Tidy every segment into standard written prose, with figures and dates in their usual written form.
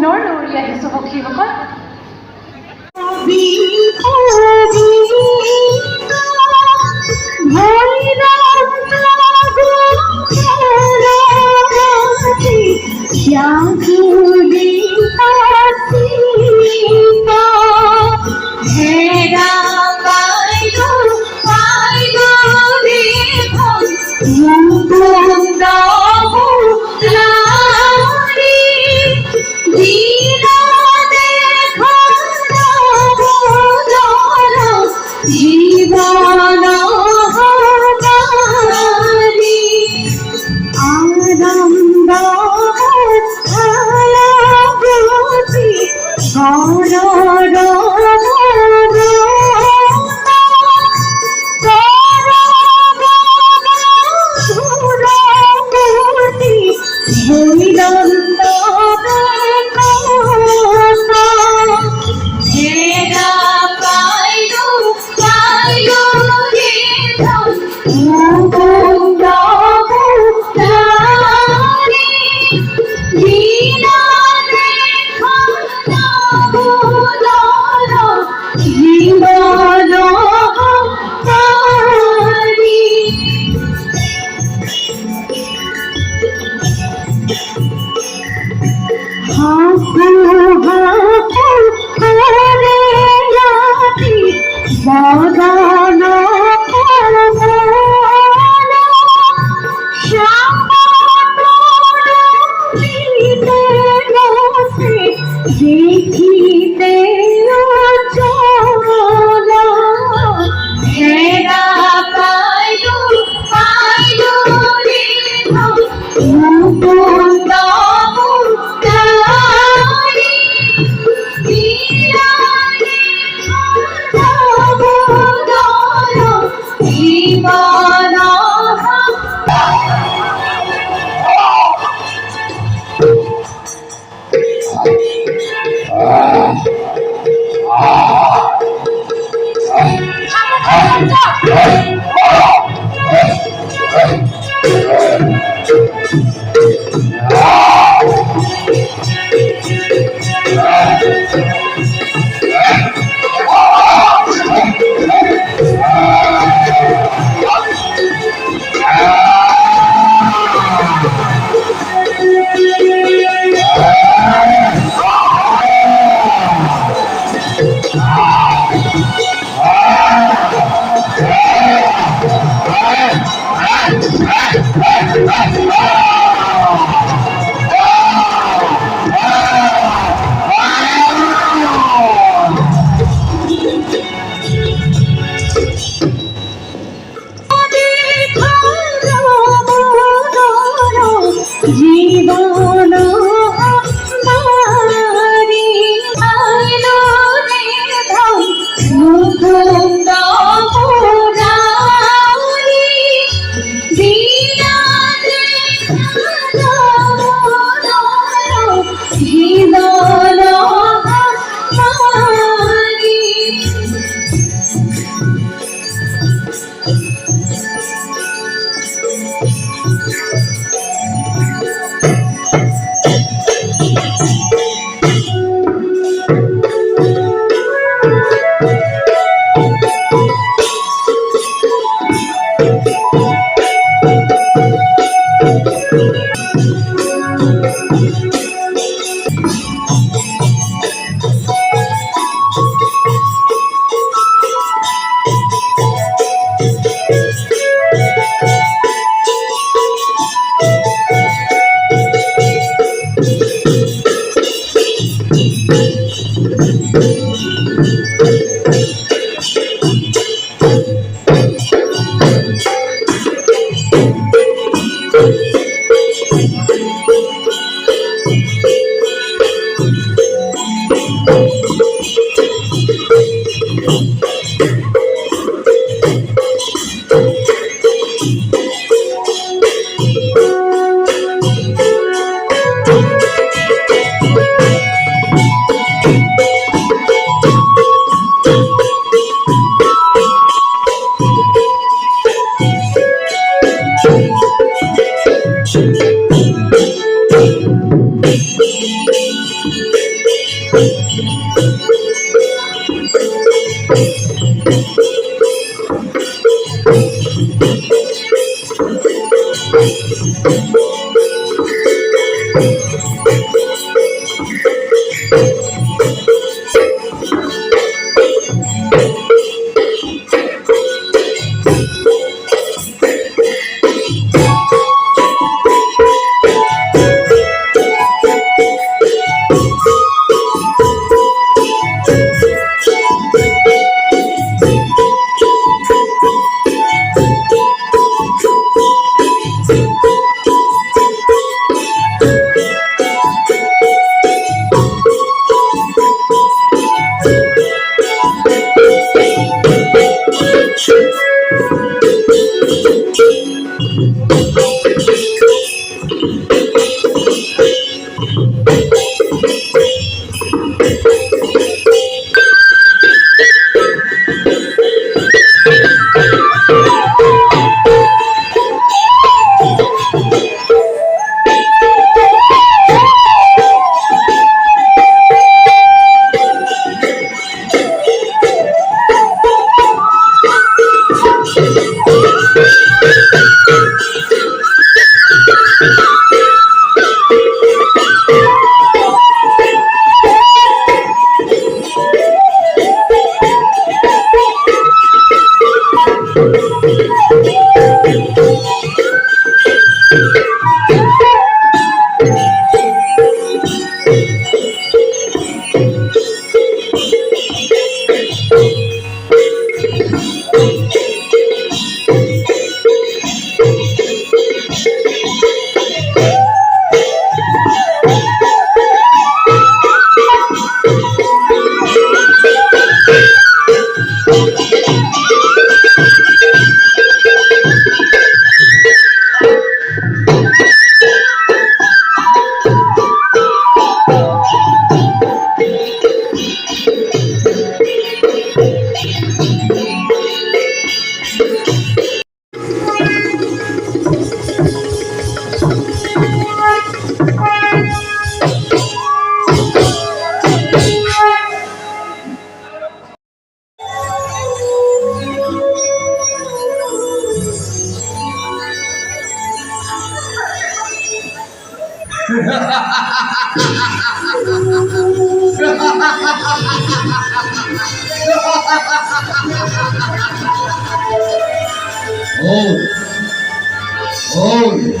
পুনৰ দৌৰি আহিছোঁ সখীসকল।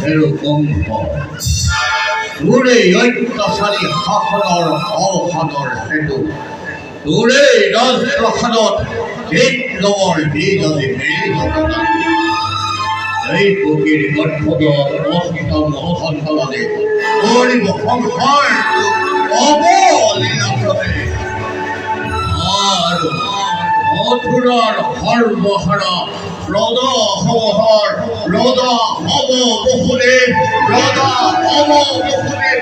এরকম দূরে ঐক্যশালী শাসনের অবসাদর হেতু দূরে রাজপ্রাসাদত বিপ্লবর বিজয় এই বুকের গর্ভদর অষ্টম অসন্তানে গরিব সংসার অবলীলাক্রমে আর মথুরার সর্বহারা রদা হবহার রদা হব বহুরে রদা হব বহুরে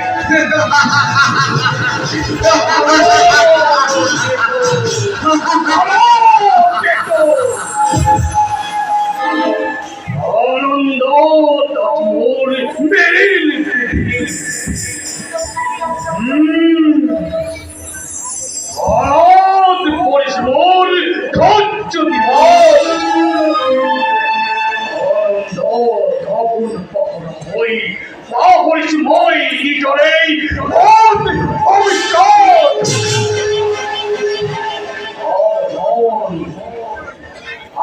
আনন্দ মোর বেরিল ভারত করিস মোর ধৈর্য দিবস আনন্দ তখন কখন হই মা করিস মই নিজরেই মত ভবিষ্যৎ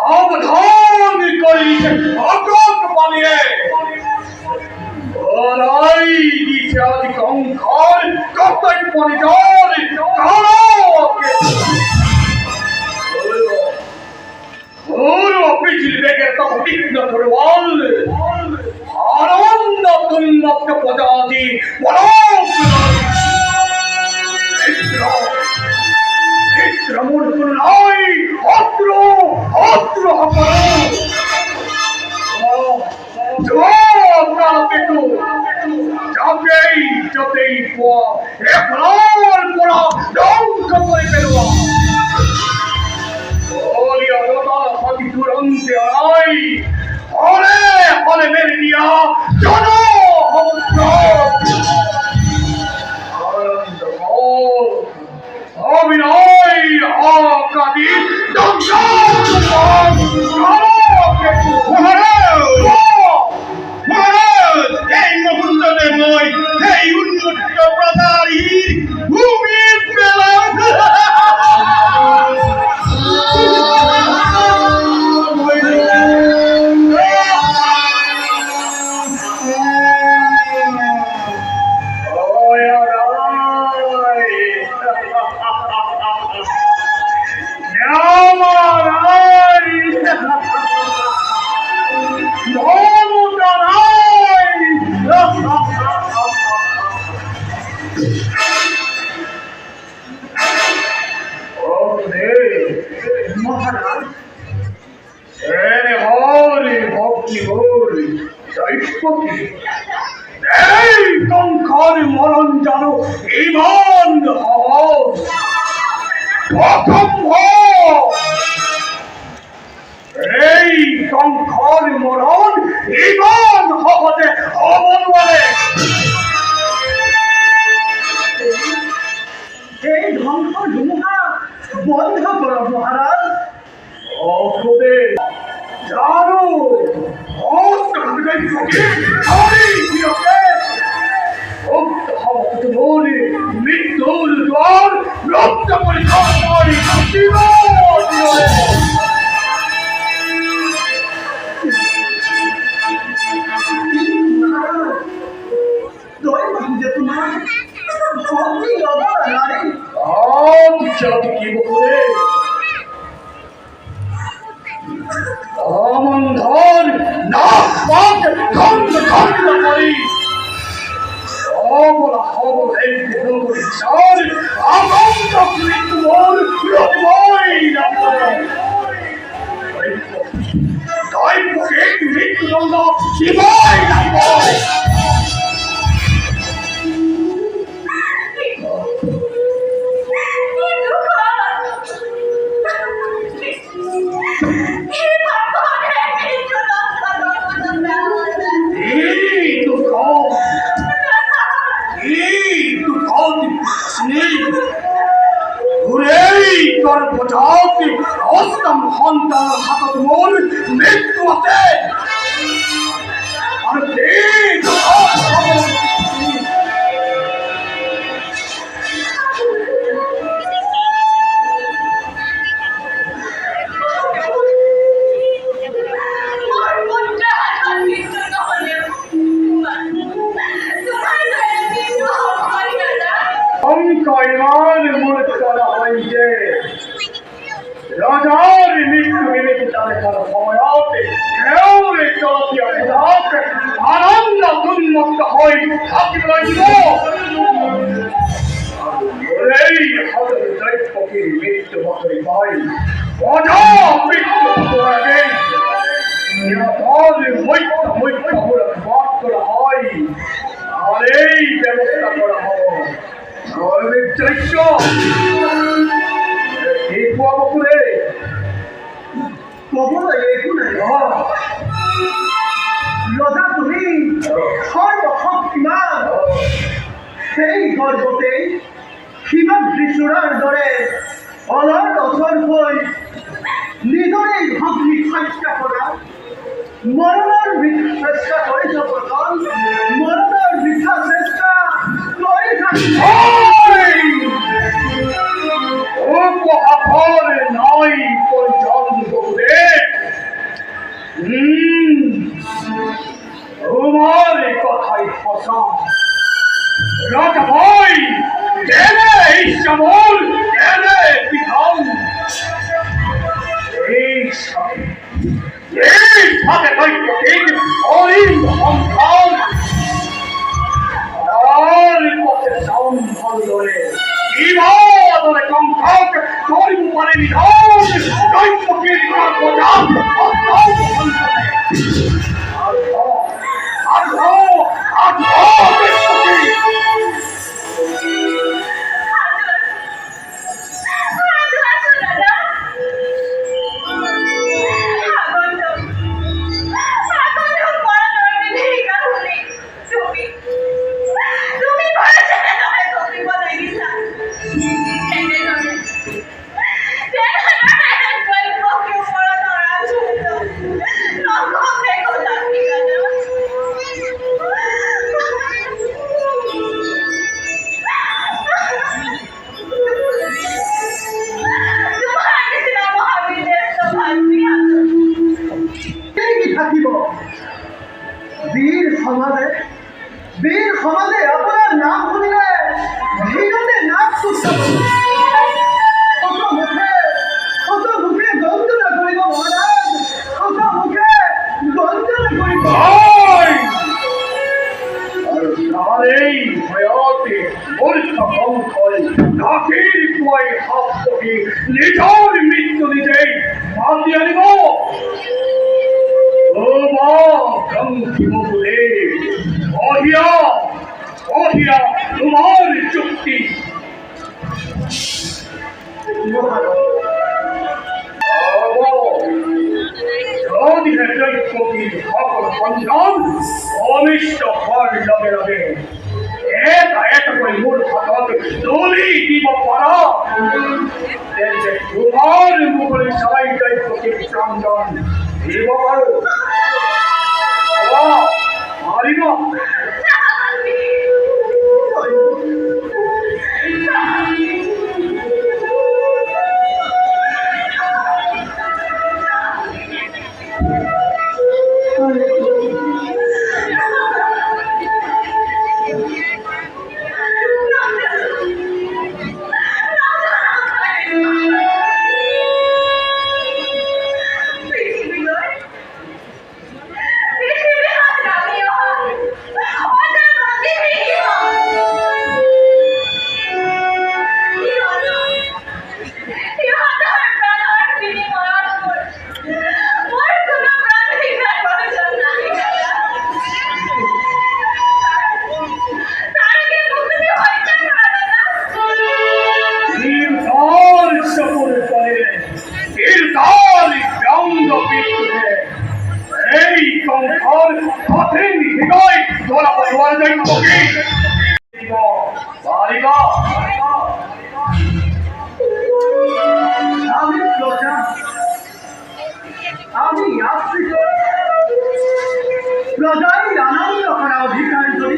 সাবধান করিস আটক বানিয়ে ওরাই দিছে আজ কঙ্কাল কতই পরিজন কারকে ওর অফিসিল বেগের তব তীক্ষ্ণ তরোয়াল আনন্দ তুন্মত্ত পদাদি বলক চিত্রমূল নাই অস্ত্র অস্ত্র পেটু যাকেই যতেই একলার পড়া ধ্বংস করে ফেলবা অতি দুরন্তে আড়াই হলে হলে মেরে দিয়া জন অভিনয় আকাদি এই মুহূর্তে মই এই উন্মুক্ত প্রতারীর ভূমি পেলাম এই কঙ্কাল মরণ জানো ইমান এই কঙ্কাল মরণ ইমান হতে অমন বলে এই ধ্বংস ধুমুহা বন্ধ করো মহারাজ অখোদে জানো মৃত্যুর দ্বার রক্ত কি বলে আমন্ধন না পাক খন্ড খন্ড করি অবলা খবর এই বিধুর সার আমন্ত্র মৃত্যুর প্রতিময় তাই পক্ষে মৃত্যুদণ্ড শিবাই নাই অষ্টম সন্তান হাতত মোৰ মৃত্যু আছে আৰু রাজার মৃত্যু বিবেচিতারে কোনো সময়তে এওরে চলতিয়া পদার্থে আনন্দ উন্মত্ত হই থাকিব লাগিব। এই হাজার দৈত্যকে মৃত্যু বছরে পাই অজা মৃত্যু বছরে মৈত্রমূলক বাদ করা হয় আর এই ব্যবস্থা করা হয় চৈত্র রজা তুমি সর্বশক্তিমান সেই গর্বতে শিবা বিষ্ণুরার দরে অলর অসর হই নিজরেই ভগ্নি চেষ্টা করা মরণের চেষ্টা করেছ প্রথম মরণের বৃথা চেষ্টা করে থাকি উপহারে নাই পর্যন্ত করে তোমার কথাই ফসা রাজা ভাই এনে এই শ্যামল এনে পিঠাও এই সাথে দৈত্যকে অরিন সংখ্যান আর পথে সম্ভল ধরে বিবাদরে কঙ্কাক করিব পারে নিধন দৈত্যকে প্রজান বীর সমাজে আপনার নাম শুনিলে ভিড়তে নাক সুস্থ কত মুখে গঞ্জনা করিব মহারাজ কত মুখে গঞ্জনা করিব এই ভয়তে মূর্খ সংখ্যয় নাকের কুয়ায় হাত পড়ি নিজের মৃত্যু নিজেই মাতি আনিব তোমার চুক্তি অনিষ্ট হওয়ার লগে লগে এটা করে মূল হাতত দলি দিব পারা তোমার মুখে সবাই দৈত্যকে প্রাণদান দিব পারো মারিব প্রজাই আনন্দ করা অধিকার যদি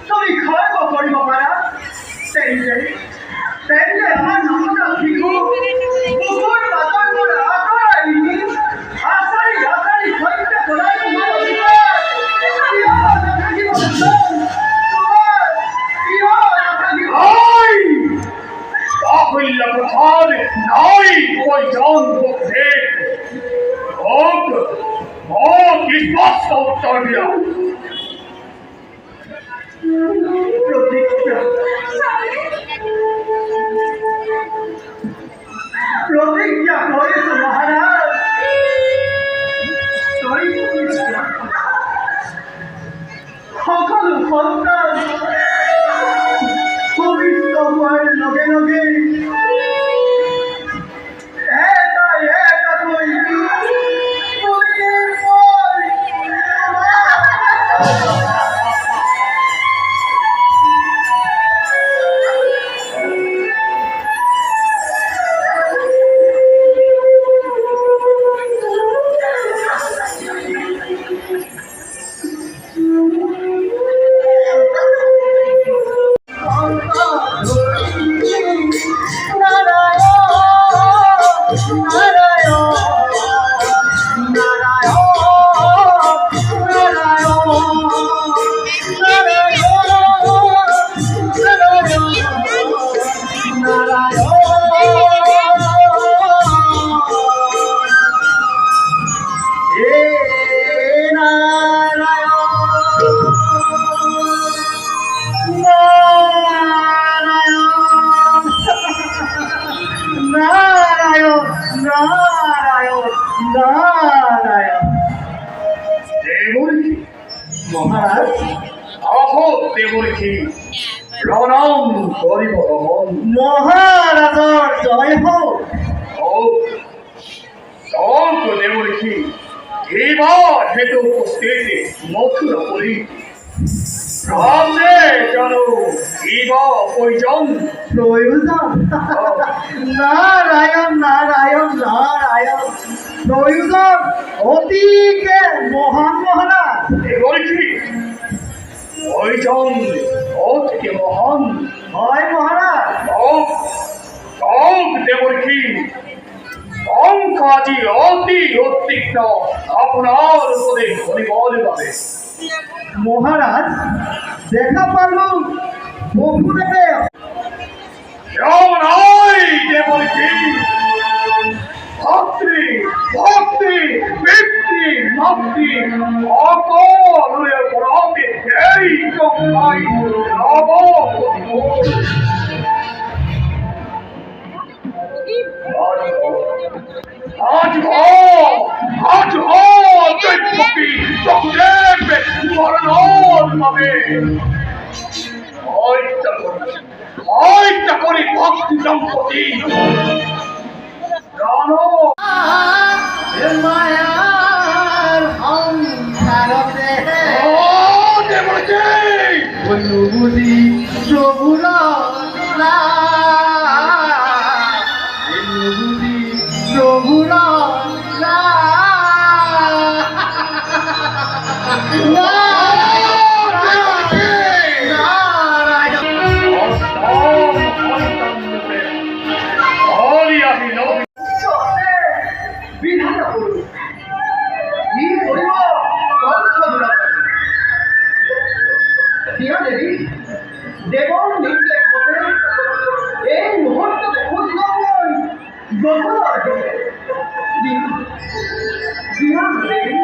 তুমি খর্ব করিব পারা তেমনি আমার নমতা শিখু বুকুর বাতর করে আকারাইনি আসারি সৈত্য করাই তোমার অধিকার নাই কয়জন বক্তে হোক হোক স্পষ্ট উত্তর দিয়া প্রতিজ্ঞা প্রতিজ্ঞা করেছ মহারাজ সকল সন্তান পবিত্র হওয়ার লগে লগে এটা এটা কই মহারাজ আহো দেবর্ষি প্রণাম করিব মহারাজর জয় হোক হোক দেবর্ষি এবার হেতু উপস্থিতি মথুরা করি রামে জানো এবার প্রয়োজন প্রয়োজন নারায়ণ নারায়ণ নারায়ণ প্রয়োজন অতিকে মহান মহারাজ দেবর্ষি প্রয়োজন অতিকে মহান হয় মহারাজ হোক হোক দেবর্ষি কাজী অতি উদ্বিগ্ন আপনার উপরে হরিবল পাবে মহারাজ দেখা পারলুম বন্ধুদেবে নাই দেবর্ষি ভক্তি ভক্তি বৃত্তি ভক্তি অকলের পরমে এই কমাই নব আজ দেখি চন্দ্রের মরণ পাবে হয়তো করি ভক্তি দম্পতি জানো মায়ার অঙ্কারতে দেবর্ষি অনুভূতি প্রভুর অনুভূতি প্রভুর বিধান করুন কি করিব দেবী দেবন নির্দেশ মতে এই মুহূর্তে খোঁজ লবণ গঠন বিধান দেবী